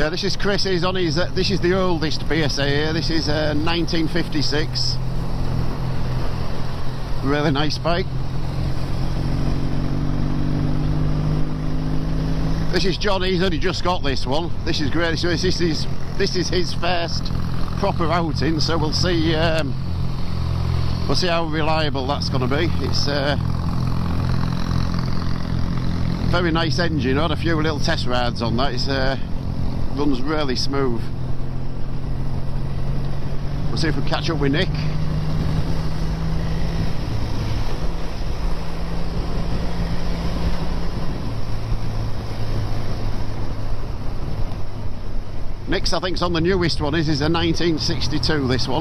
Yeah, this is Chris. He's on his. This is the oldest BSA here. This is 1956. Really nice bike. This is John. He's only just got this one. This is great. So this is his first proper outing. So we'll see. We'll see how reliable that's going to be. It's very nice engine. I had a few little test rides on that. It's runs really smooth. We'll see if we catch up with Nick. Nick's, I think, is on the newest one. This is a 1962, this one.